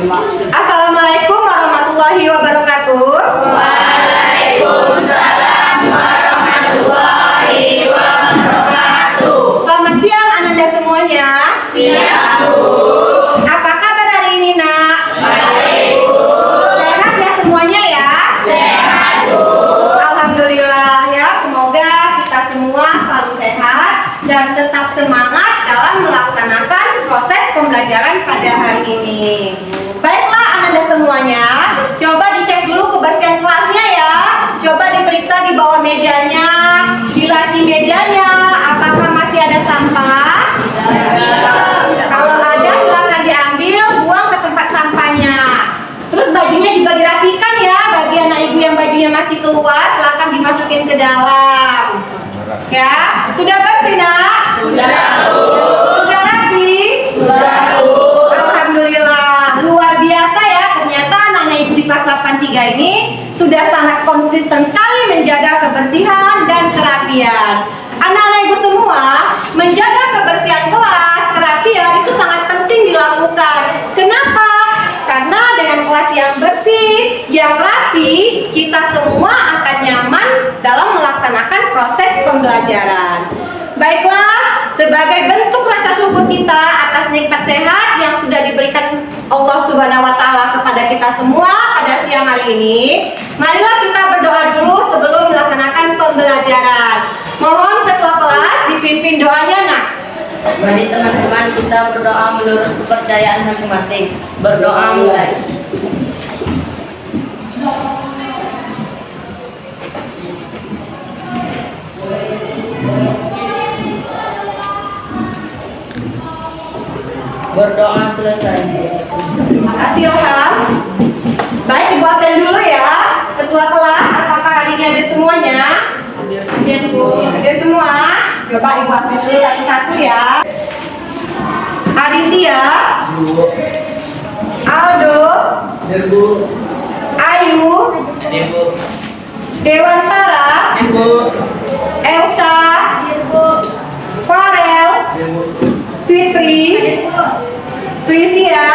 Assalamualaikum warahmatullahi wabarakatuh. Waalaikumsalam warahmatullahi wabarakatuh. Selamat siang Ananda semuanya. Siang, Bu. Apa kabar hari ini, Nak? Baik, Bu. Sehat ya semuanya ya? Sehat, Bu. Alhamdulillah ya, semoga kita semua selalu sehat dan tetap semangat dalam melaksanakan proses pembelajaran pada hari ini. Baiklah Ananda semuanya, coba dicek dulu kebersihan kelasnya ya. Coba diperiksa di bawah mejanya, di laci mejanya, apakah masih ada sampah? Kalau ada silakan diambil, buang ke tempat sampahnya. Terus bajunya juga dirapikan ya, bagi anak ibu yang bajunya masih keluar, silakan dimasukin ke dalam. Ya, sudah bersih nak? Sudah, Bu. Sudah rapi? Sudah, Bu. Alhamdulillah, luar biasa ya, ternyata anak-anak ibu di kelas 83 ini sudah sangat konsisten sekali menjaga kebersihan dan kerapian. Anak-anak ibu semua, menjaga kebersihan kelas, kerapian itu sangat penting dilakukan. Kenapa? Karena dengan kelas yang bersih, yang rapi, kita semua akan nyaman dalam melaksanakan proses pembelajaran. Baiklah, sebagai bentuk rasa syukur kita atas nikmat sehat yang sudah diberikan Allah Subhanahu wa Ta'ala kepada kita semua pada siang hari ini, marilah kita berdoa dulu sebelum melaksanakan pembelajaran. Mohon ketua kelas dipimpin doanya, Nak. Mari teman-teman kita berdoa menurut kepercayaan masing-masing. Berdoa mulai. Berdoa selesai. Terima kasih Ilham. Baik, Ibu absen dulu ya. Ketua kelas, apakah hari ini ada semuanya? Hadir, Bu. Ada semua. Coba Ibu absen dulu satu-satu ya. Aditya, Aldo, Ayu, Dewantara, Elsa, Farel, Fitri, Prisia,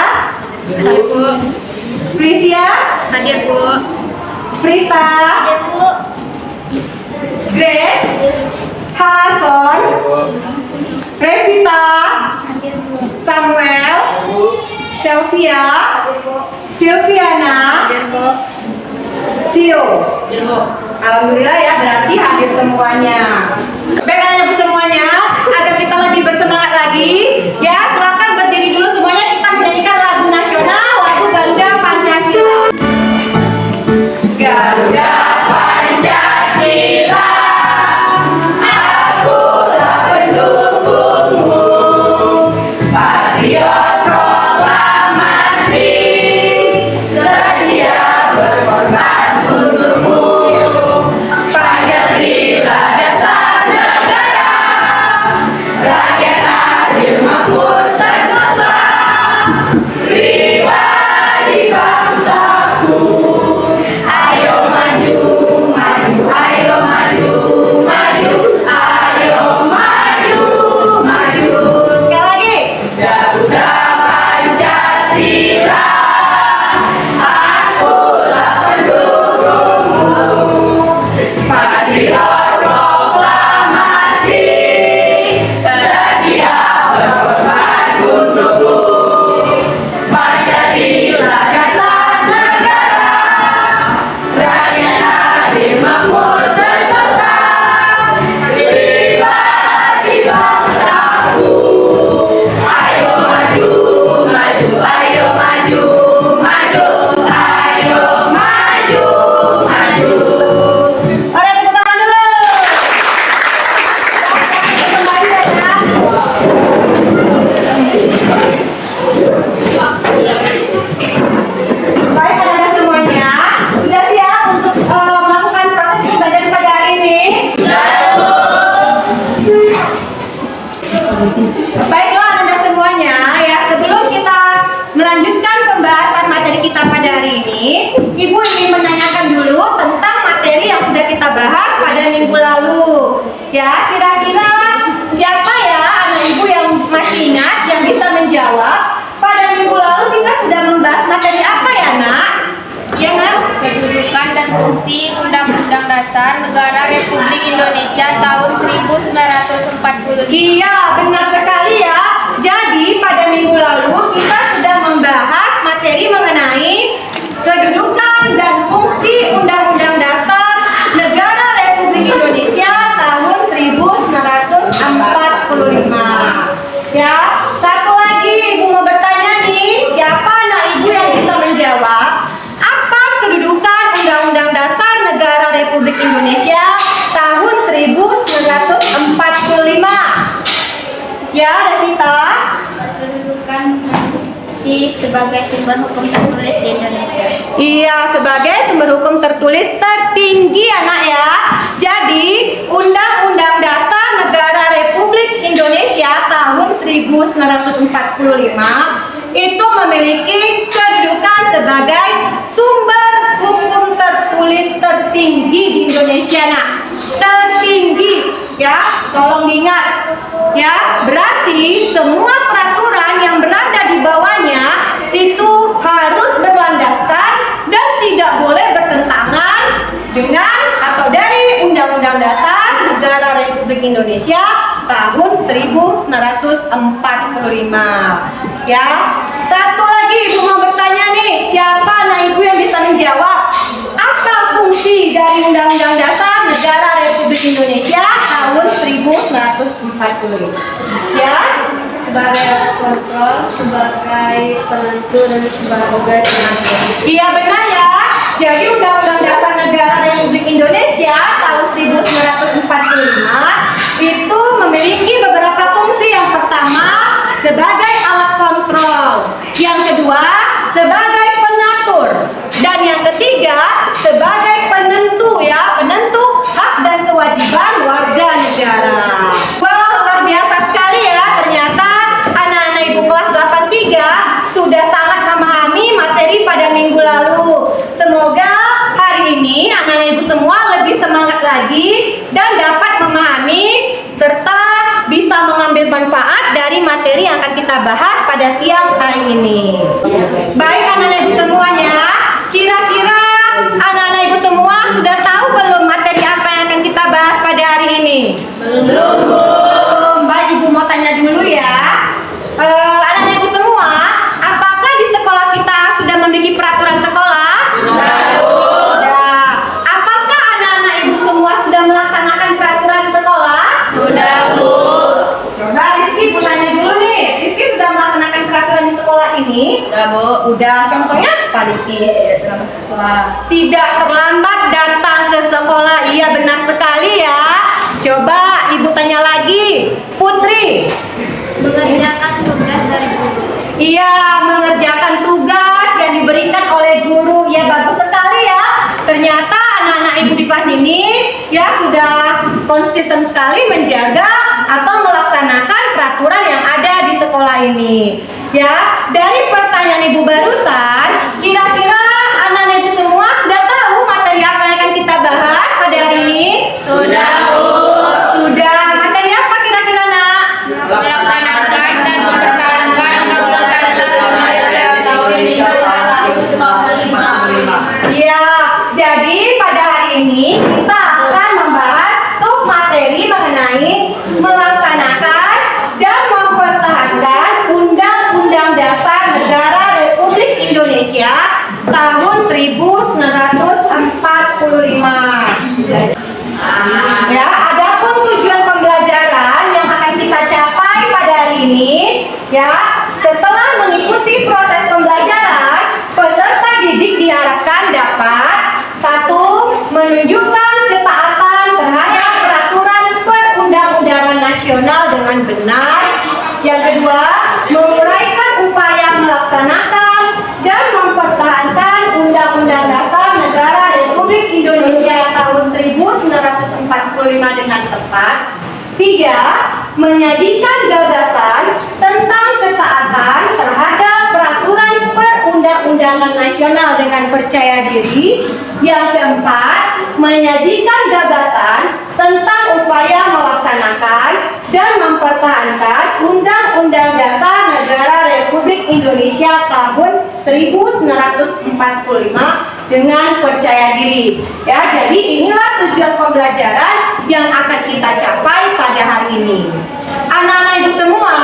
Hadir, Bu. Prita, Grace, Hason, Revita, Samuel, Selvia, Silviana, Tio. Alhamdulillah ya, berarti hadir semuanya. Baik anak-anak semuanya, agar kita lebih bersemangat lagi, ya silakan berdiri dulu semuanya, kita menyanyikan lagu nasional, lagu Garuda Pancasila. Garuda Pancasila, akulah pendukungmu, patriot proklamasi, sedia berkorban untukmu. Pancasila dasar negara, rakyat adil makmur sentosa, pribadi bangsaku. Ayo maju, maju, ayo maju, maju, ayo maju, maju. Sekali lagi. Garuda Pancasila, akulah pendukungmu, patriot proklamasi, sedia berkorban untukmu. Pancasila dasar negara, rakyat adil makmur sentosa, pribadi bangsaku. Ayo maju, maju, ayo maju, maju, ayo maju, maju. Oke, tepuk tangan dulu. Kembali ya. Baik anak-anak semuanya, sudah siap untuk melakukan proses pembelajaran pada hari ini? Baiklah anak-anak semuanya, ya sebelum kita melanjutkan pembahasan materi kita pada hari ini, Ibu ingin menanyakan dulu tentang materi yang sudah kita bahas pada minggu lalu. Ya, kira-kira siapa ya anak Ibu yang masih ingat, yang bisa menjawab? Pada minggu lalu kita sudah membahas Undang-Undang Dasar Negara Republik Indonesia tahun 1945. Iya, benar sekali ya. Jadi pada minggu lalu kita sudah membahas materi mengenai kedudukan dan fungsi Undang-Undang Dasar Negara Republik Indonesia tahun 1945. Ya, satu lagi Ibu mau bertanya nih, siapa anak Ibu yang bisa menjawab apa kedudukan Undang-Undang Dasar Negara Republik Indonesia tahun 1945? Ya, Revita. Kedudukan sebagai sumber hukum tertulis di Indonesia. Iya, sebagai sumber hukum tertulis tertinggi anak ya. Jadi, Undang-Undang Dasar Negara Republik Indonesia tahun 1945 itu memiliki kedudukan sebagai sumber hukum tertulis tertinggi di Indonesia. Nah, tertinggi ya, tolong diingat ya. Berarti semua peraturan yang berada di bawahnya itu harus berlandaskan dan tidak boleh bertentangan dengan atau dari Undang-Undang Dasar Negara Republik Indonesia tahun 1945. Ya, satu lagi Ibu mau bertanya nih, siapa anak Ibu yang bisa menjawab apa fungsi dari Undang-Undang Dasar Negara Republik Indonesia tahun 1945? Ya, Sebagai kontrol, sebagai penentu, dan sebagai pengatur. iya benar ya. Jadi Undang-Undang Dasar Negara Republik Indonesia tahun 1945 itu memiliki beberapa fungsi. Yang pertama, sebagai alat kontrol. Yang kedua, sebagai pengatur. Dan yang ketiga, sebagai penentu ya, penentu hak dan kewajiban warga negara. Wah, luar biasa sekali ya. Ternyata anak-anak Ibu kelas 83 sudah sangat memahami materi pada minggu lalu. Semoga hari ini anak-anak Ibu semua lebih semangat lagi dan dapat memahami serta bisa mengambil manfaat dari materi yang akan kita bahas pada siang hari ini. Baik anak-anak Ibu semuanya, kira-kira anak-anak Ibu semua sudah tahu belum materi apa yang akan kita bahas pada hari ini? Belum. Baik, Ibu mau tanya dulu ya. Anak-anak Ibu semua, apakah di sekolah kita sudah memiliki peraturan sekolah? Sudah. Apakah anak-anak Ibu semua sudah melaksanakan peraturan sekolah? Sudah, Bu. Coba Rizky, Bu tanya dulu nih. Rizky sudah melaksanakan peraturan di sekolah ini? Udah, Bu. Udah. Contohnya apa, Rizky? Terlambat ke sekolah. Tidak terlambat datang ke sekolah. Iya, benar sekali ya. Coba Ibu tanya lagi. Putri. Mengerjakan tugas dari guru. Iya, mengerjakan tugas yang diberikan oleh guru. Ya, bagus sekali ya. Ternyata anak-anak Ibu di kelas ini ya sudah konsisten sekali menjaga atau melaksanakan peraturan yang ada di sekolah ini. Ya, dari pertanyaan Ibu barusan, kira-kira anak-anak Ibu semua sudah tahu materi apa yang akan kita bahas pada hari ini? Sudah, Bu. Sudah. Materi apa kira-kira, Nak? Melaksanakan dan mempertahankan Undang-Undang Dasar tahun 1945. Iya, jadi pada hari ini kita akan membahas submateri mengenai melaksanakan dan mempertahankan Undang-Undang Dasar Negara Republik Indonesia tahun 1945. Ya, adapun tujuan pembelajaran yang akan kita capai pada hari ini, ya, setelah mengikuti proses pembelajaran, peserta didik diharapkan dapat: 1. Menunjukkan ketaatan terhadap peraturan perundang-undangan nasional dengan benar. Yang kedua, menguraikan upaya melaksanakan dan mempertahankan Undang-Undang Dasar Negara Republik Indonesia tahun 1945 dengan tepat. 3. Menyajikan gagasan tentang ketaatan terhadap peraturan perundang-undangan nasional dengan percaya diri. Yang keempat, menyajikan gagasan tentang upaya melaksanakan dan mempertahankan Undang-Undang Dasar Negara Republik Indonesia tahun 1945 dengan percaya diri. Ya, jadi inilah tujuan pembelajaran yang akan kita capai pada hari ini. Anak-anak ibu semua,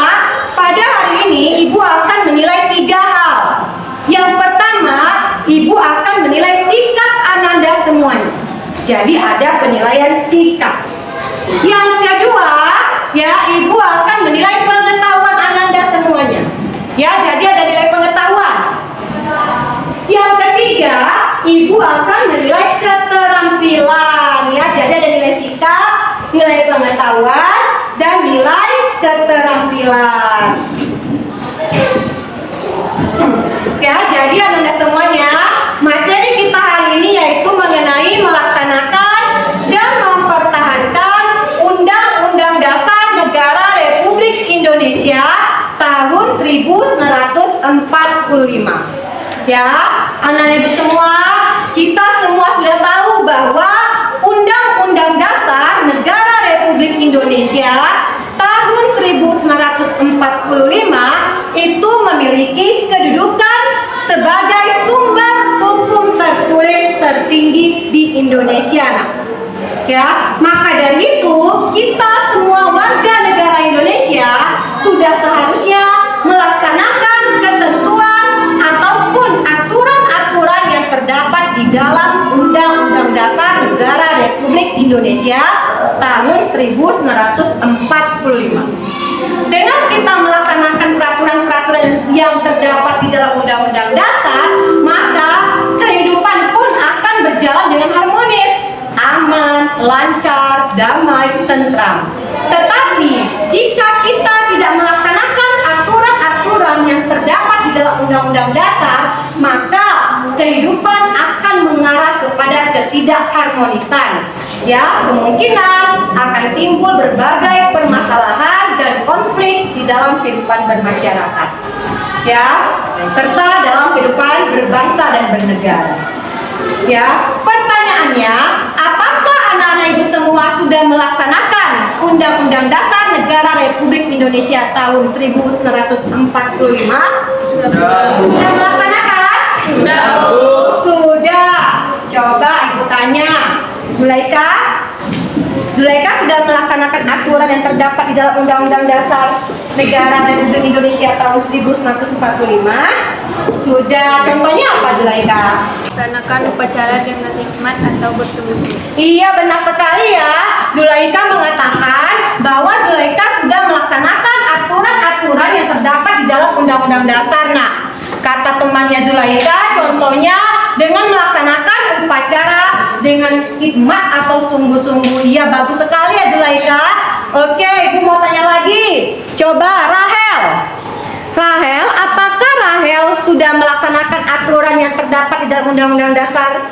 pada hari ini ibu akan menilai 3 hal. Yang pertama, ibu akan menilai sikap Ananda semuanya. Jadi ada penilaian sikap. Yang kedua, ya, ibu akan menilai pengetahuan Ananda semuanya. Ya, jadi ada nilai pengetahuan. Yang ketiga, ibu akan menilai keterampilan. Ya, jadi ada nilai sikap, nilai pengetahuan, dan nilai keterampilan. Ya, jadi Ananda semuanya, materi kita hari ini yaitu mengenai melaksanakan dan mempertahankan Undang-Undang Dasar Negara Republik Indonesia tahun 1945. Ya, anak-anak ibu semua, kita semua sudah tahu bahwa Undang-Undang Dasar Negara Republik Indonesia tahun 1945 itu memiliki kedudukan sebagai sumber hukum tertulis tertinggi di Indonesia. Ya, maka dari itu kita semua warga negara Indonesia sudah seharusnya melaksanakan ketentuan ataupun aturan-aturan yang terdapat di dalam Undang-Undang Dasar Negara Republik Indonesia tahun 1945. Dengan kita melaksanakan peraturan-peraturan yang terdapat di dalam Undang-Undang Dasar, maka kehidupan pun akan berjalan dengan harmonis, aman, lancar, damai, tentram. Tetapi jika kita tidak melaksanakan aturan-aturan yang terdapat di dalam Undang-Undang Dasar, maka kehidupan akan mengarah kepada ketidakharmonisan. Ya, kemungkinan akan timbul berbagai permasalahan dan konflik di dalam kehidupan bermasyarakat. Ya, serta dalam kehidupan berbangsa dan bernegara. Ya, pertanyaannya, apakah anak-anak ibu semua sudah melaksanakan Undang-Undang Dasar Negara Republik Indonesia tahun 1945? Sudah melaksanakan? Sudah, Bu. Sudah. Coba ibu tanya, Zulaika sudah melaksanakan aturan yang terdapat di dalam Undang-Undang Dasar Negara Republik Indonesia tahun 1945? Sudah. Contohnya apa, Zulaika? Melaksanakan upacara dengan hikmat atau bersungguh-sungguh. Iya, benar sekali ya. Zulaika mengatakan bahwa Zulaika sudah melaksanakan aturan-aturan yang terdapat di dalam Undang-Undang Dasar. Nah, kata temannya Zulaika, contohnya dengan melaksanakan upacara dengan hikmat atau sungguh-sungguh. Iya, bagus sekali ya Zulaika. Oke, ibu mau tanya lagi. Coba Rahel, apakah Rahel sudah melaksanakan aturan yang terdapat di dalam Undang-Undang Dasar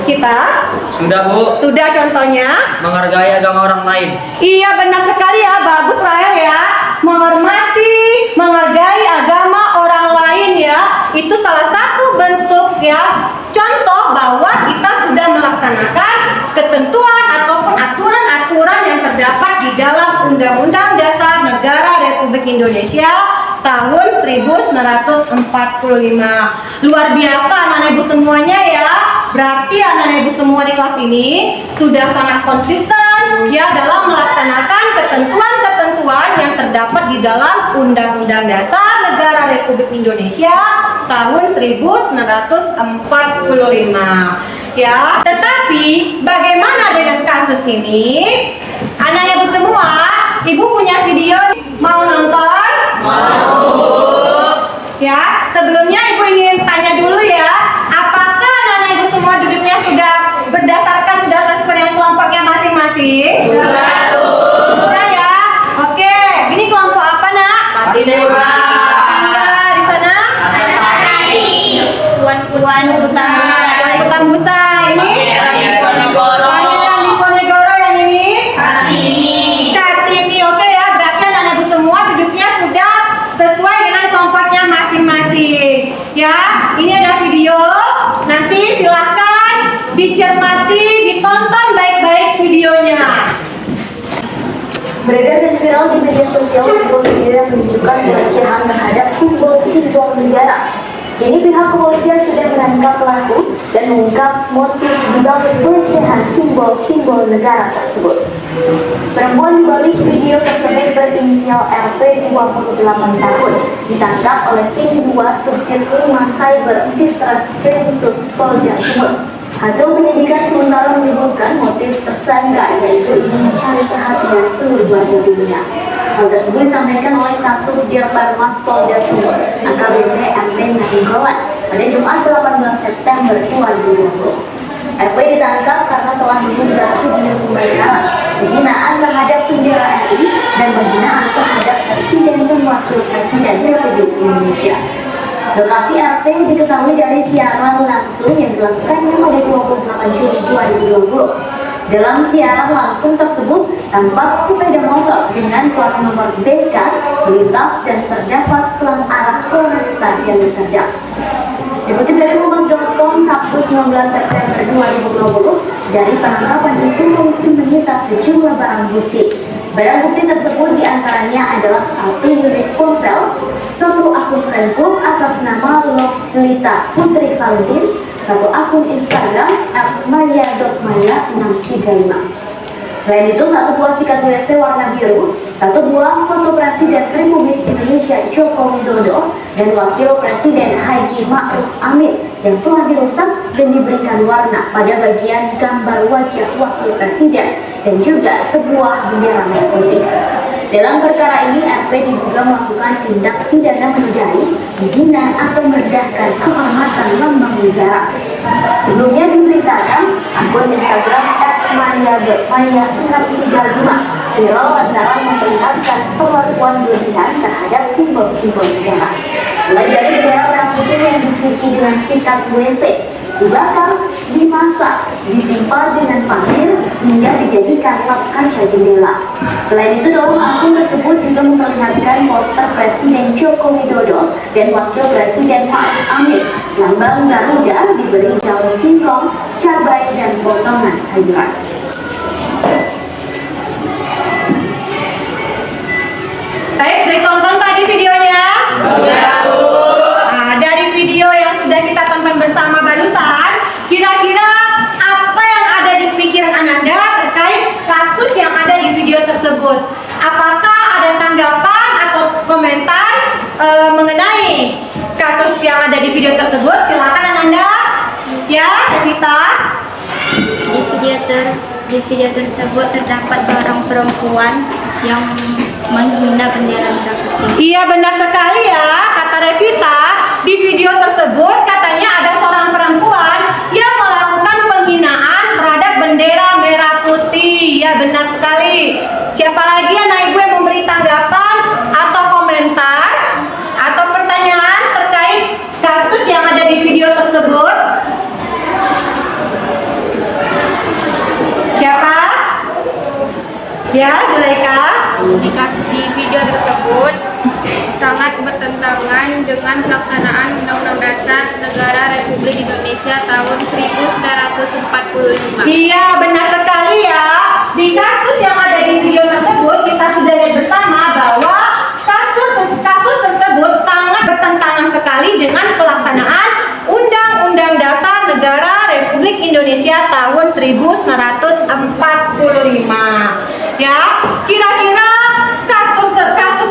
kita? Sudah, Bu. Sudah, contohnya? Menghargai agama orang lain. Iya, benar sekali ya. Bagus Rahel ya. Menghormati, menghargai agama orang lain ya. Itu salah satu bentuk ya, contoh bahwa kita sudah melaksanakan ketentuan ataupun aturan-aturan yang terdapat di dalam Undang-Undang Dasar Negara Republik Indonesia tahun 1945. Luar biasa anak-anak ibu semuanya ya. Berarti anak-anak ibu semua di kelas ini sudah sangat konsisten ya dalam melaksanakan ketentuan-ketentuan yang terdapat di dalam Undang-Undang Dasar Negara Republik Indonesia tahun 1945. Ya, tetapi bagaimana dengan kasus ini? Anak-anak ibu semua, ibu punya video, mau nonton? Mau. Ya, sebelumnya ibu ingin tanya dulu ya, apakah anak-anak ibu semua duduknya sudah sesuai dengan kelompoknya masing-masing? Sudah ya. Oke, ini kelompok apa nak? Mati dewa. Di sana? Tuan-tuan usaha. Hutan Busa. Ini? Pangeran Diponegoro yang ini? Kartini. Oke ya, berarti anak-anak ibu semua duduknya sudah sesuai dengan kelompoknya masing-masing. Ya, ini ada video. Nanti silahkan dicermati, ditonton baik-baik videonya. Beredar dan viral di media sosial sebuah video yang menunjukkan pelecehan terhadap simbol negara. Kini pihak kepolisian sudah menangkap pelaku dan mengungkap motif dibalik pelecehan simbol-simbol negara tersebut. Perempuan dibalik video tersebut berinisial RP 28 tahun ditangkap oleh tim 2 Subdit 5 Cyber Ditreskrimsus Polda Sumut. Hasil penyidikan sementara menyebutkan motif tersangka yaitu ingin mencari perhatian seluruh warga dunia. Hal tersebut disampaikan oleh Kasubdit Barmas Polda Sumut AKBP MP Nainggolan pada Jumat 18 September 2020. RP ditangkap karena telah mengunggah video pembakaran, penghinaan terhadap bendera RI dan penghinaan terhadap Presiden dan Wakil Presiden Republik Indonesia. Lokasi RP diketahui dari siaran langsung yang dilakukannya pada 28 Juli 2020. Dalam siaran langsung tersebut tampak sepeda motor dengan plat nomor BK melintas dan terdapat pelang arah Polresta Deli Serdang. Dikutip dari Kompas.com Sabtu 19 September 2020, dari penangkapan itu polisi menyita sejumlah barang bukti. Barang bukti tersebut diantaranya adalah 1 unit ponsel, 1 akun Facebook atas nama Loslita Putri Valentin, 1 akun Instagram @maya.maya635. Selain itu, 1 buah sikat WC warna biru, 1 buah foto Presiden Republik Indonesia Joko Widodo dan Wakil Presiden Haji Ma'ruf Amin yang telah dirusak dan diberikan warna pada bagian gambar wajah Wakil Presiden dan juga sebuah bendera merah putih. Dalam perkara ini, RP diduga melakukan tindak pidana menodai, menghina atau merendahkan kehormatan lambang negara. Sebelumnya diberitakan akun Instagram @maya.maya635 viral lantaran memperlihatkan perlakuan berlebihan terhadap simbol-simbol negara. Mulai dari bendera merah putih yang dicuci dengan sikat WC, dibakar, dimasak, ditimpa dengan pasir hingga dijadikan lap kaca jendela. Selain itu, dalam akun tersebut juga memperlihatkan poster Presiden Joko Widodo dan Wakil Presiden Ma'ruf Amin. Lambang Garuda diberi daun singkong, cabai, dan potongan sayuran. Baik, sudah tonton tadi videonya? Sudah, Bu. Nah, dari video yang sudah kita tonton bersama barusan, kira-kira apa yang ada di pikiran Ananda terkait kasus yang ada di video tersebut? Apakah ada tanggapan atau komentar mengenai kasus yang ada di video tersebut? Silakan Ananda. Ya, Revita. Di video tersebut terdapat seorang perempuan yang menghina bendera merah putih. Iya, benar sekali ya, kata Revita. Di video tersebut katanya ada seorang perempuan yang melakukan penghinaan terhadap bendera merah putih. Ya, benar sekali. Siapa lagi anak ibu yang memberi tanggapan atau komentar atau pertanyaan terkait kasus yang ada di video tersebut? Siapa? Ya, Zulaika. Di video tersebut sangat bertentangan dengan pelaksanaan Undang-Undang Dasar Negara Republik Indonesia tahun 1945. Iya, benar sekali ya. Di kasus yang ada di video tersebut kita sudah lihat bersama bahwa kasus tersebut sangat bertentangan sekali dengan pelaksanaan Undang-Undang Dasar Negara Republik Indonesia tahun 1945. Ya, kira-kira kasus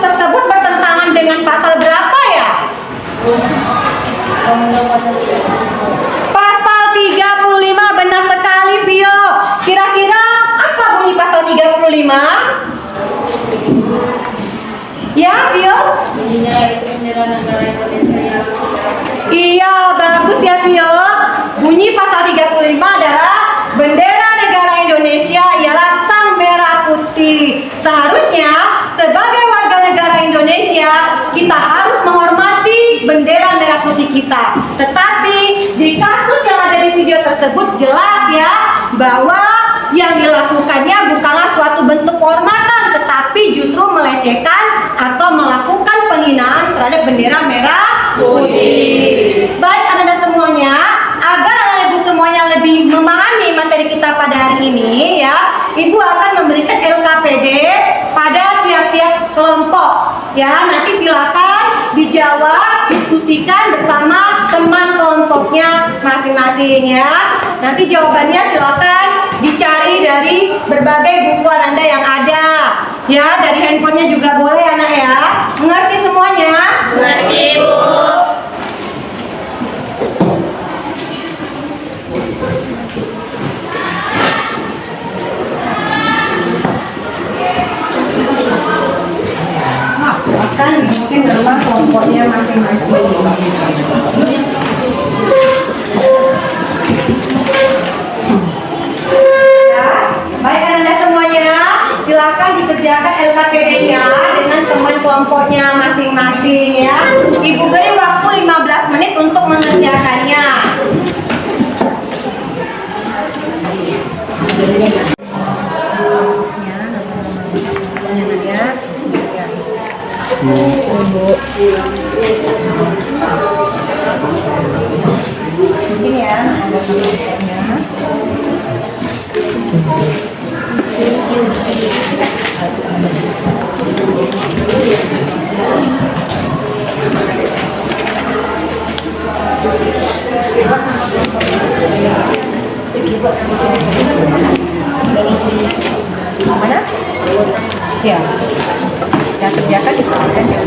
tersebut bertentangan dengan pasal berapa ya? Pasal 35, benar sekali Vio. Kira-kira apa bunyi pasal 35? Ya, Vio? Bunyinya itu bendera negara Indonesia yang Iya, bagus ya Vio. Bunyi pasal 35 adalah bendera negara Indonesia ialah sang merah putih. Seharusnya sebagai warga negara Indonesia kita harus menghormati bendera merah putih kita. Tetapi di kasus yang ada di video tersebut jelas ya bahwa yang dilakukannya bukanlah suatu bentuk penghormatan, tetapi justru melecehkan atau melakukan penghinaan terhadap bendera merah putih. Baik Anda semuanya, agar Anda semuanya lebih memahami materi kita pada hari ini ya, Ibu akan memberikan LKPD pada tiap-tiap kelompok ya. Nanti silakan dijawab, diskusikan bersama masing-masing ya. Nanti jawabannya silakan dicari dari berbagai bukuan Anda yang ada. Ya, dari handphonenya juga boleh anak ya. Mengerti semuanya? Mengerti, Bu. Silakan dibikin nama kelompoknya masing-masing. Ya, baik Anda semuanya, silakan dikerjakan LKPD-nya dengan teman kelompoknya masing-masing ya. Ibu beri waktu 15 menit untuk mengerjakannya. Mungkin ya, ada kelompoknya. Mana? Ya, yang kerjakan diselesaikan ya.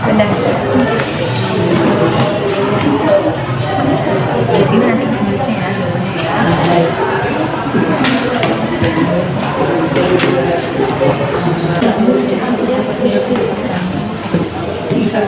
Benar. Di sini nanti tulisnya ya. Bisa.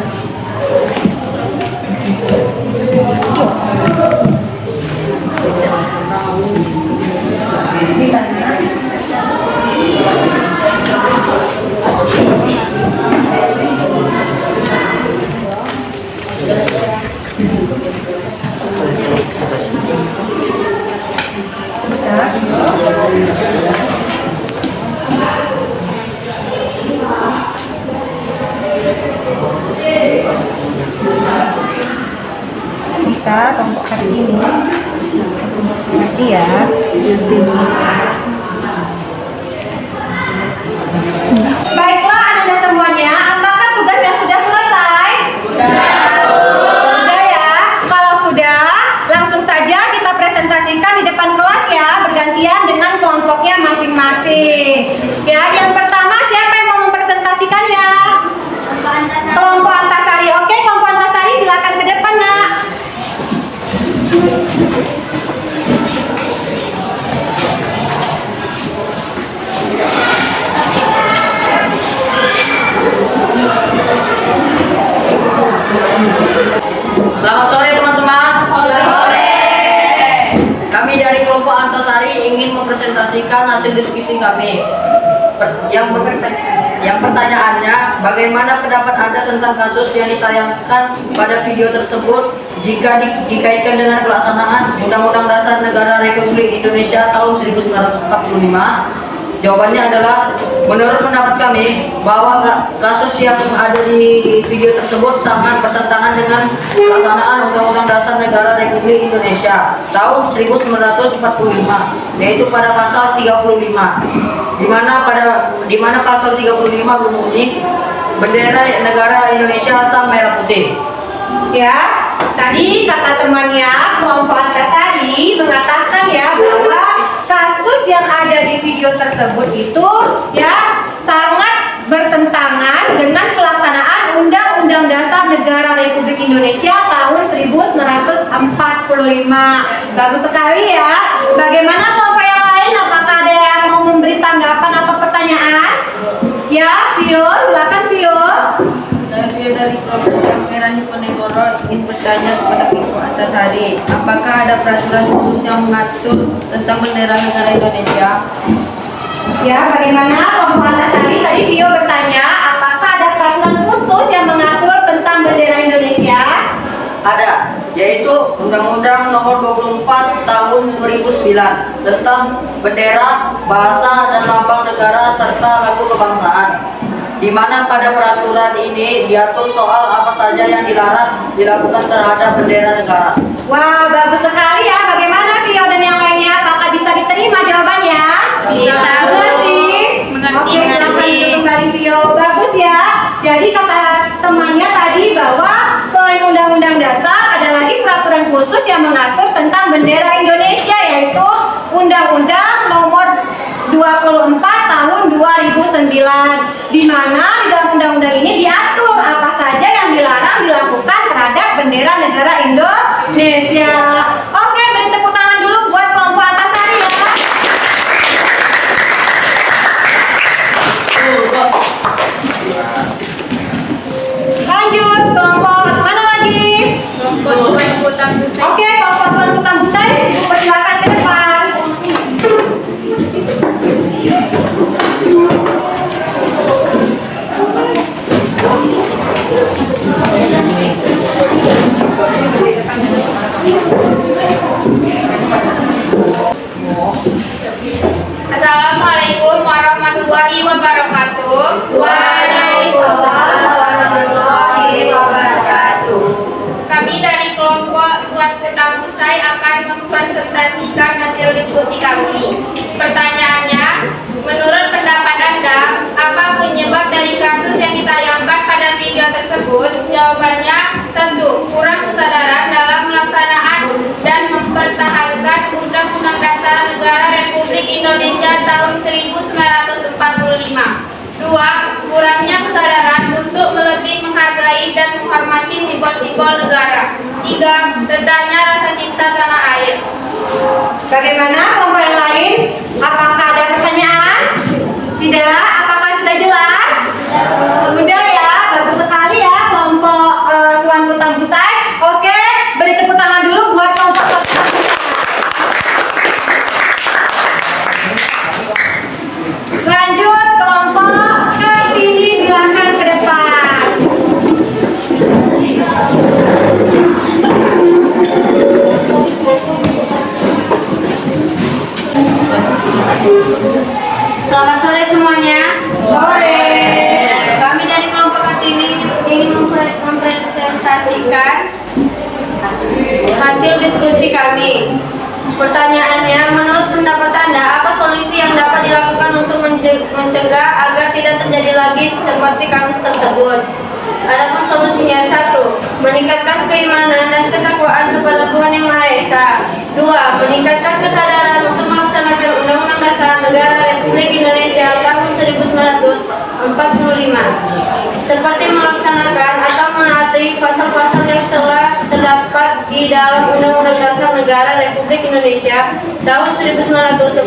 Bisa kelompok hari ini nanti ya. Baiklah anak-anak semuanya, apakah tugas yang sudah selesai? Sudah ya. Kalau sudah, langsung saja kita presentasikan di depan kelas ya, bergantian dengan kelompoknya masing-masing. Ya, yang pertama siapa yang mau mempresentasikannya? Kelompok Antasari. Oke, kelompok Antasari silakan ke depan, Nak. Selamat sore teman-teman. Sore. Kami dari kelompok Antasari ingin mempresentasikan hasil diskusi kami. Yang pertanyaannya, bagaimana pendapat Anda tentang kasus yang ditayangkan pada video tersebut jika dikaitkan dengan pelaksanaan Undang-Undang Dasar Negara Republik Indonesia tahun 1945? Jawabannya adalah, menurut pendapat kami bahwa kasus yang ada di video tersebut sangat bertentangan dengan pelaksanaan Undang-Undang Dasar Negara Republik Indonesia tahun 1945, yaitu pada pasal 35, di mana pasal 35 berbunyi bendera negara Indonesia sang merah putih. Ya, tadi kata temannya kelompok Antasari mengatakan ya bahwa kasus yang ada di video tersebut itu ya sangat bertentangan dengan pelaksanaan Undang-Undang Dasar Negara Republik Indonesia tahun 1945. Bagus sekali ya. Bagaimana kelompok yang lain? Apakah ada yang mau memberi tanggapan atau pertanyaan? Ya, Vio, silakan Vio. Saya Vio dari kelompok Merah Diponegoro ingin bertanya kepada kelompok Antasari, apakah ada peraturan khusus yang mengatur tentang bendera negara Indonesia? Ya, bagaimana kelompok Antasari? Tadi Vio bertanya, apakah ada peraturan khusus yang mengatur tentang bendera Indonesia? Ada, yaitu Undang-Undang Nomor 24 Tahun 2009 tentang bendera, bahasa dan lambang negara serta lagu kebangsaan. di mana pada peraturan ini diatur soal apa saja yang dilarang dilakukan terhadap bendera negara. Wah, bagus sekali ya. Bagaimana Vio dan yang lainnya? Apakah bisa diterima jawabannya? Bisa. Mengerti? Mengerti, Oke, silakan mengerti. kembali Vio. Bagus ya. Jadi kata temannya tadi bahwa selain Undang-Undang Dasar ada lagi peraturan khusus yang mengatur tentang bendera Indonesia, yaitu Undang-Undang Nomor 24 Tahun 2009, di mana di dalam undang-undang ini diatur apa saja yang dilarang dilakukan terhadap bendera negara Indonesia. Oke, beri tepuk tangan dulu buat kelompok Antasari ya. Lanjut, kelompok mana lagi? Kelompok Tuan Kutang Busai. Oke, kelompok Tuan Kutang Busai, persilakan ke depan. Assalamualaikum warahmatullahi wabarakatuh. Waalaikumsalam warahmatullahi wabarakatuh. Kami dari kelompok Tuan Kutang Busai akan mempresentasikan hasil diskusi kami. Pertanyaannya, menurut pendapat Anda, apa penyebab dari kasus yang ditayangkan pada video tersebut? Jawabannya, 1. Kurang kesadaran dalam melaksanakan dan mempertahankan Undang-Undang Dasar Negara Republik Indonesia tahun 1945. 2. Kurangnya kesadaran untuk lebih menghargai dan menghormati simbol-simbol negara. 3. Rendahnya rasa cinta tanah air. Bagaimana kelompok yang lain? Apakah ada pertanyaan? Tidak? Apakah sudah jelas? Sudah ya, bagus sekali ya kelompok Tuan Kutang Busai. Oke, beri tepuk tangan dulu buat kelompok Tuan Kutang Busai. Lanjut kelompok Kartini, silakan ke depan. Selamat sore semuanya. Sore. Kami dari kelompok Kartini ingin mempresentasikan hasil diskusi kami. Pertanyaannya, menurut pendapat Anda, apa solusi yang dapat dilakukan untuk mencegah agar tidak terjadi lagi seperti kasus tersebut? Adapun solusinya, 1. Meningkatkan keimanan dan ketakwaan kepada Tuhan Yang Maha Esa. 2. Meningkatkan kesadaran untuk melaksanakan Undang-Undang Dasar Negara Republik Indonesia tahun 1945, seperti melaksanakan atau menaati pasal-pasal yang telah terdapat di dalam Undang-Undang Dasar Negara Republik Indonesia tahun 1945.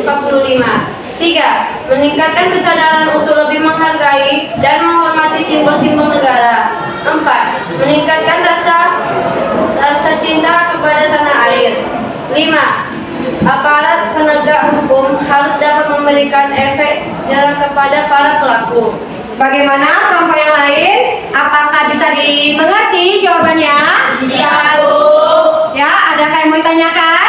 3. Meningkatkan kesadaran untuk lebih menghargai dan menghormati simbol-simbol negara. 4. Meningkatkan rasa cinta kepada tanah air. 5. Aparat penegak hukum harus dapat memberikan efek jerah kepada para pelaku. Bagaimana kelompok yang lain? Apakah bisa dimengerti jawabannya? Iya, Bu. Ya, adakah yang mau ditanyakan?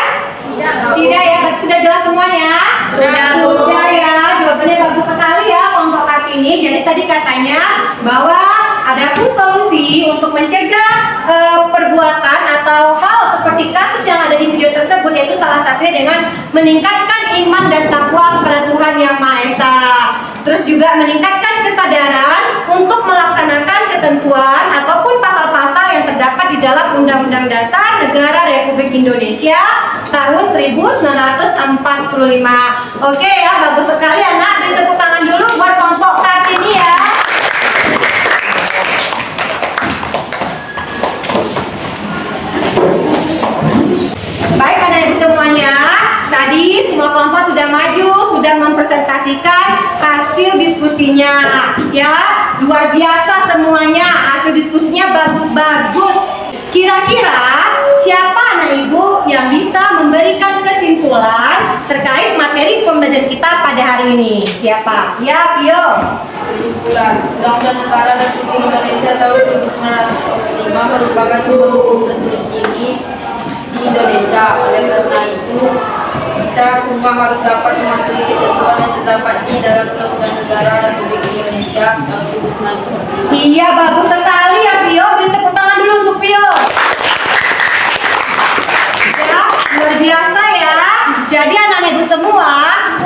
Tidak ya, sudah jelas semuanya? Sudah, Bu. Sudah ya, jawabannya bagus sekali ya kelompok Kartini. Jadi tadi katanya bahwa ada pun solusi untuk mencegah perbuatan atau hal seperti kasus yang ada di video tersebut, yaitu salah satunya dengan meningkatkan iman dan takwa kepada Tuhan Yang Maha Esa. Terus juga meningkatkan kesadaran untuk melaksanakan ketentuan ataupun pasal-pasal yang terdapat di dalam Undang-Undang Dasar Negara Republik Indonesia tahun 1945. Oke ya, bagus sekali anak. Beri tepuk tangan dulu buat kelompok Kartini ya. Baik anak ibu semuanya, tadi semua kelompok sudah maju, sudah mempresentasikan hasil diskusinya. Ya, luar biasa semuanya, hasil diskusinya bagus-bagus. Kira-kira siapa anak ibu yang bisa memberikan kesimpulan terkait materi pembelajaran kita pada hari ini? Siapa? Ya, Vio. Kesimpulan, Undang-Undang Negara Republik Indonesia tahun 1945 merupakan sebuah hukum tertulis tinggi di Indonesia. Oleh karena itu, kita kita semua harus dapat mematuhi ketentuan yang terdapat di dalam Undang-Undang Negara Republik Indonesia tahun 1945. Iya, bagus sekali ya Pio. Beri tepuk tangan dulu untuk Pio. Ya, luar biasa ya. Jadi anak-anak ibu semua,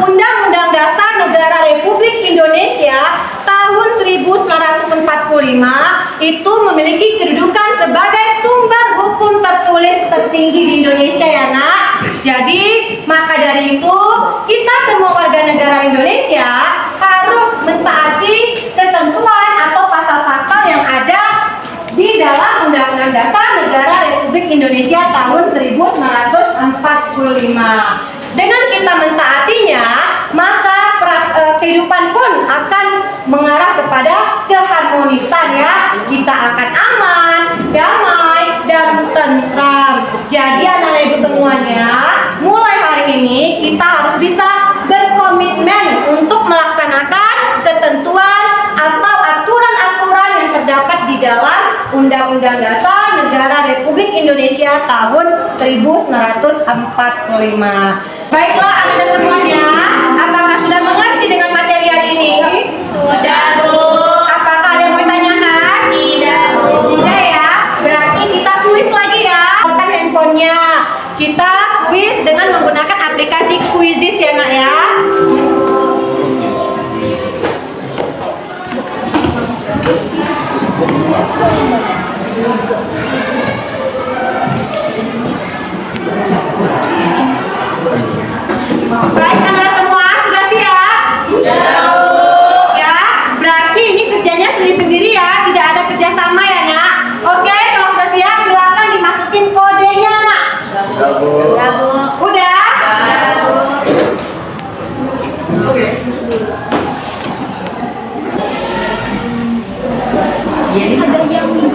Undang-Undang Dasar Negara Republik Indonesia tahun 1945 itu memiliki kedudukan sebagai sumber hukum tertulis tertinggi di Indonesia ya nak. Jadi maka dari itu kita semua warga negara Indonesia harus mentaati ketentuan atau pasal-pasal yang ada di dalam Undang-Undang Dasar Negara Republik Indonesia tahun 1945. Dengan kita mentaatinya, maka kehidupan pun akan mengarah kepada keharmonisan ya. Kita akan aman, damai, dan tentram. Jadi anak-anak ibu semuanya, mulai hari ini kita harus bisa berkomitmen untuk melaksanakan ketentuan atau aturan-aturan yang terdapat di dalam Undang-Undang Dasar Negara Republik Indonesia tahun 1945. Baiklah anak-anak semuanya, apakah sudah mengerti dengan materi hari ini? Sudah, Bu. Apakah ada yang mau ditanyakan? Tidak, Bu. Tidak ya, berarti kita kuis lagi ya. Bukan handphonenya, kita kuis dengan menggunakan aplikasi Quizizz ya nak ya. Baik anak semua, sudah siap? Sudah, Bu. Ya, berarti ini kerjanya sendiri-sendiri ya, tidak ada kerjasama ya nak. Oke, kalau sudah siap silakan dimasukin kodenya nak. Ya, Bu. Udah? Ya, Bu. Ada yang ini.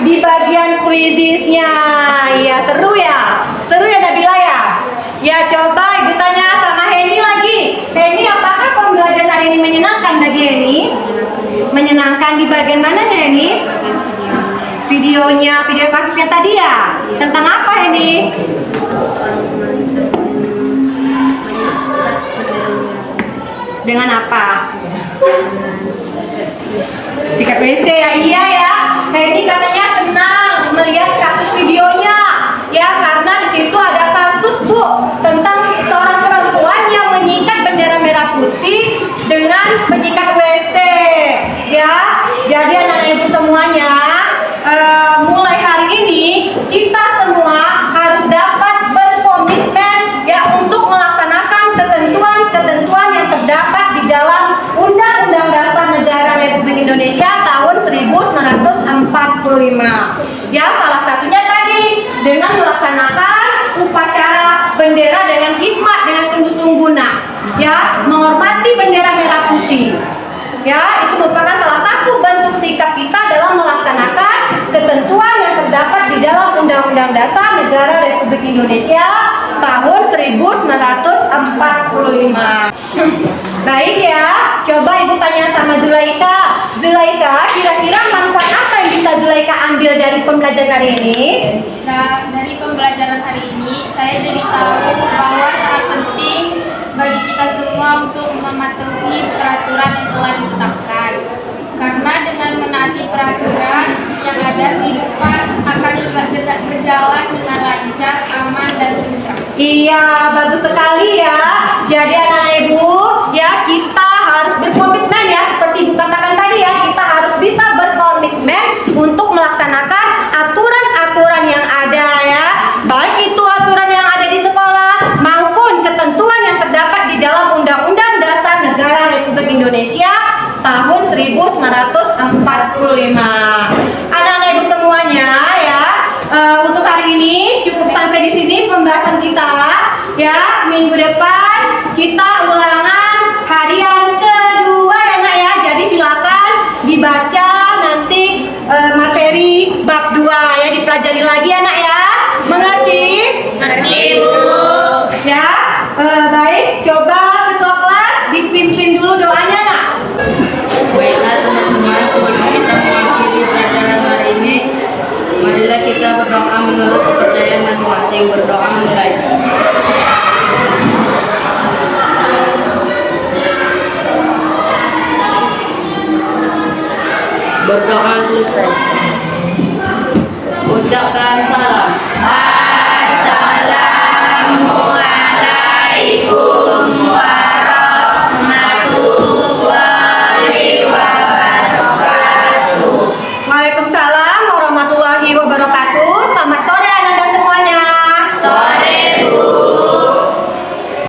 di bagian kuisisnya. Iya, seru ya? Seru ya Nabila ya? Ya, coba Ibu tanya sama Henny lagi. Henny, apakah pembelajaran hari ini menyenangkan bagi Henny? Menyenangkan di bagian mananya Henny? Videonya, video kasusnya tadi ya? Tentang apa Henny? Dengan apa? Sikat WC ya, iya ya. Henny katanya senang melihat kasus videonya, ya karena di situ ada kasus Bu tentang seorang perempuan yang menyikat bendera merah putih dengan penyikat WC, ya. Jadi anak-anak ibu semuanya, mulai hari ini kita semua harus dapat berkomitmen ya untuk melaksanakan ketentuan-ketentuan yang terdapat di dalam Undang-Undang Dasar Negara Republik Indonesia tahun 1945. Ya, salah satunya tadi dengan melaksanakan upacara bendera dengan hikmat, dengan sungguh-sungguh ya, menghormati bendera merah putih. Ya, itu merupakan salah satu bentuk sikap kita dalam melaksanakan ketentuan yang terdapat di dalam Undang-Undang Dasar Negara Republik Indonesia tahun 1945. Baik ya, coba Ibu tanya sama Zulaika. Zulaika, kira-kira manfaat apa yang bisa Zulaika ambil dari pembelajaran hari ini? Nah, dari pembelajaran hari ini, saya jadi tahu bahwa sangat penting bagi kita semua untuk mematuhi peraturan yang telah ditetapkan. Karena dengan menaati peraturan yang ada, kehidupan akan berjalan dengan lancar, aman, dan tentram. Iya, bagus sekali ya. Jadi anak-anak ibu, ya kita harus berkomitmen ya, seperti Ibu katakan tadi ya, kita harus bisa berkomitmen untuk melaksanakan aturan-aturan yang ada ya. Baik itu aturan yang ada di sekolah maupun ketentuan yang terdapat di dalam Undang-Undang Dasar Negara Republik Indonesia tahun 1945. Anak-anak ibu semuanya ya, untuk hari ini cukup sampai di sini pembahasan kita ya. Minggu depan kita ulangan harian kedua ya nak ya. Jadi silakan dibaca nanti materi bab 2 ya, dipelajari lagi ya nak ya. Mengerti? Ngerti, Bu. Ya, baik, coba ketua kelas dipimpin dulu doanya nak. Baiklah teman-teman, sebelum kita mengakhiri pelajaran hari ini, marilah kita berdoa menurut kepercayaan masing-masing. Berdoa mulai. Berdoa selesai.